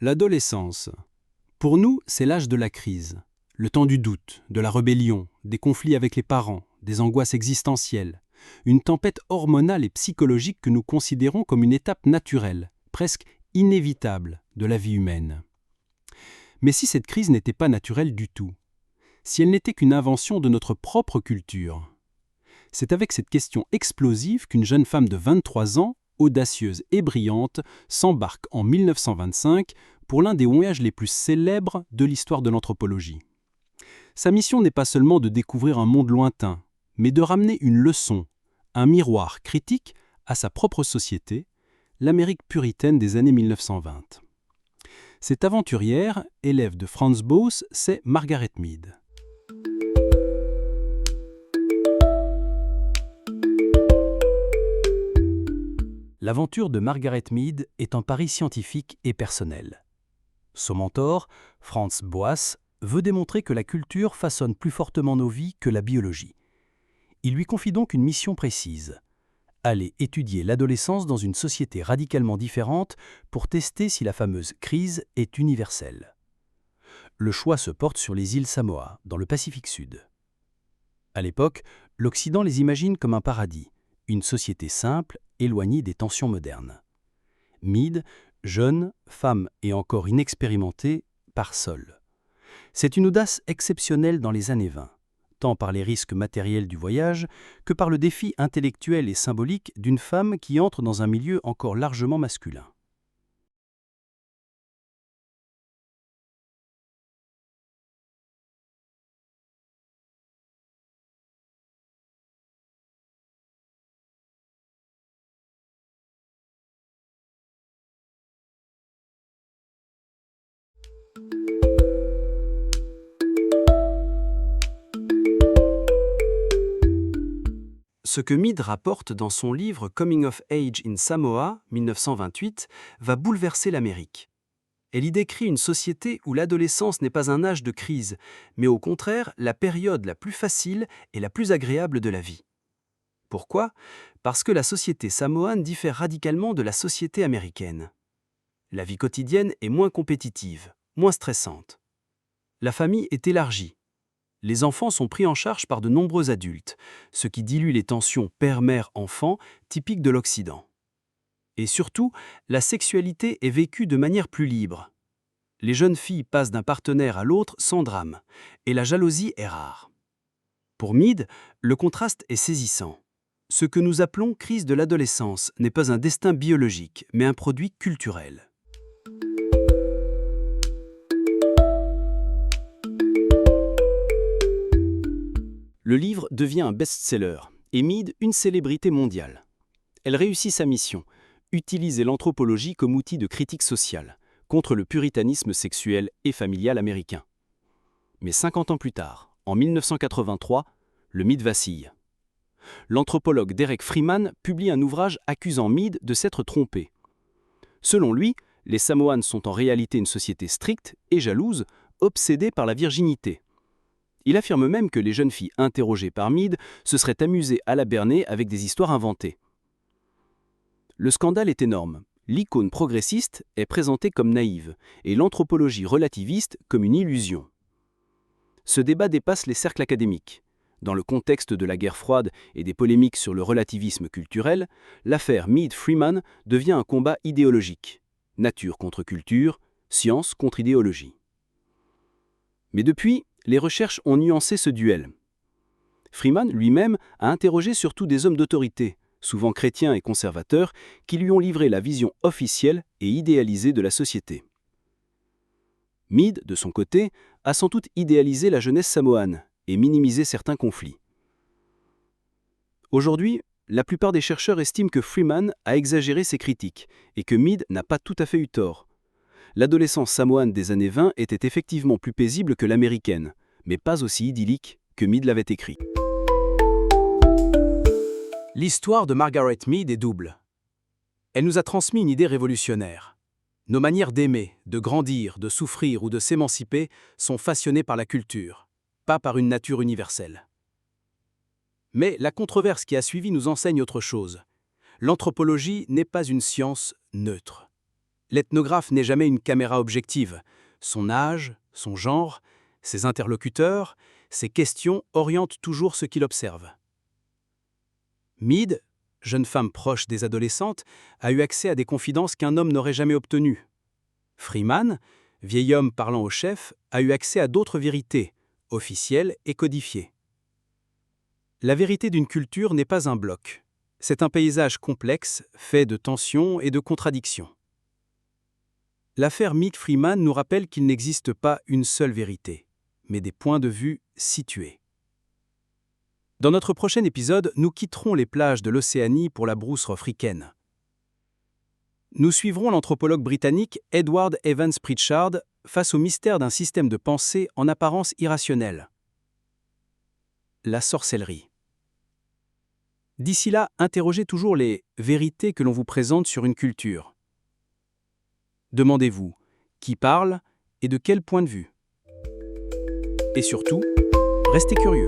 L'adolescence. Pour nous, c'est l'âge de la crise, le temps du doute, de la rébellion, des conflits avec les parents, des angoisses existentielles, une tempête hormonale et psychologique que nous considérons comme une étape naturelle, presque inévitable, de la vie humaine. Mais si cette crise n'était pas naturelle du tout, si elle n'était qu'une invention de notre propre culture, c'est avec cette question explosive qu'une jeune femme de 23 ans, audacieuse et brillante, s'embarque en 1925 pour l'un des voyages les plus célèbres de l'histoire de l'anthropologie. Sa mission n'est pas seulement de découvrir un monde lointain, mais de ramener une leçon, un miroir critique à sa propre société, l'Amérique puritaine des années 1920. Cette aventurière, élève de Franz Boas, c'est Margaret Mead. L'aventure de Margaret Mead est un pari scientifique et personnel. Son mentor, Franz Boas, veut démontrer que la culture façonne plus fortement nos vies que la biologie. Il lui confie donc une mission précise: aller étudier l'adolescence dans une société radicalement différente pour tester si la fameuse crise est universelle. Le choix se porte sur les îles Samoa, dans le Pacifique Sud. À l'époque, l'Occident les imagine comme un paradis, une société simple, éloignée des tensions modernes. Mead, jeune, femme et encore inexpérimentée, part seule. C'est une audace exceptionnelle dans les années 20, tant par les risques matériels du voyage que par le défi intellectuel et symbolique d'une femme qui entre dans un milieu encore largement masculin. Ce que Mead rapporte dans son livre Coming of Age in Samoa, 1928, va bouleverser l'Amérique. Elle y décrit une société où l'adolescence n'est pas un âge de crise, mais au contraire la période la plus facile et la plus agréable de la vie. Pourquoi ? Parce que la société samoane diffère radicalement de la société américaine. La vie quotidienne est moins compétitive, moins stressante. La famille est élargie. Les enfants sont pris en charge par de nombreux adultes, ce qui dilue les tensions père-mère-enfant typiques de l'Occident. Et surtout, la sexualité est vécue de manière plus libre. Les jeunes filles passent d'un partenaire à l'autre sans drame, et la jalousie est rare. Pour Mead, le contraste est saisissant. Ce que nous appelons crise de l'adolescence n'est pas un destin biologique, mais un produit culturel. Le livre devient un best-seller et Mead une célébrité mondiale. Elle réussit sa mission, utiliser l'anthropologie comme outil de critique sociale, contre le puritanisme sexuel et familial américain. Mais 50 ans plus tard, en 1983, le mythe vacille. L'anthropologue Derek Freeman publie un ouvrage accusant Mead de s'être trompé. Selon lui, les Samoanes sont en réalité une société stricte et jalouse, obsédée par la virginité. Il affirme même que les jeunes filles interrogées par Mead se seraient amusées à la berner avec des histoires inventées. Le scandale est énorme. L'icône progressiste est présentée comme naïve et l'anthropologie relativiste comme une illusion. Ce débat dépasse les cercles académiques. Dans le contexte de la guerre froide et des polémiques sur le relativisme culturel, l'affaire Mead-Freeman devient un combat idéologique. Nature contre culture, science contre idéologie. Mais depuis, les recherches ont nuancé ce duel. Freeman lui-même a interrogé surtout des hommes d'autorité, souvent chrétiens et conservateurs, qui lui ont livré la vision officielle et idéalisée de la société. Mead, de son côté, a sans doute idéalisé la jeunesse samoane et minimisé certains conflits. Aujourd'hui, la plupart des chercheurs estiment que Freeman a exagéré ses critiques et que Mead n'a pas tout à fait eu tort. L'adolescence samoane des années 20 était effectivement plus paisible que l'américaine, mais pas aussi idyllique que Mead l'avait écrit. L'histoire de Margaret Mead est double. Elle nous a transmis une idée révolutionnaire. Nos manières d'aimer, de grandir, de souffrir ou de s'émanciper sont façonnées par la culture, pas par une nature universelle. Mais la controverse qui a suivi nous enseigne autre chose. L'anthropologie n'est pas une science neutre. L'ethnographe n'est jamais une caméra objective. Son âge, son genre, ses interlocuteurs, ses questions orientent toujours ce qu'il observe. Mead, jeune femme proche des adolescentes, a eu accès à des confidences qu'un homme n'aurait jamais obtenues. Freeman, vieil homme parlant au chef, a eu accès à d'autres vérités, officielles et codifiées. La vérité d'une culture n'est pas un bloc. C'est un paysage complexe, fait de tensions et de contradictions. L'affaire Mead-Freeman nous rappelle qu'il n'existe pas une seule vérité, mais des points de vue situés. Dans notre prochain épisode, nous quitterons les plages de l'Océanie pour la brousse africaine. Nous suivrons l'anthropologue britannique Edward Evans Pritchard face au mystère d'un système de pensée en apparence irrationnel. La sorcellerie. D'ici là, interrogez toujours les vérités que l'on vous présente sur une culture. Demandez-vous qui parle et de quel point de vue. Et surtout, restez curieux.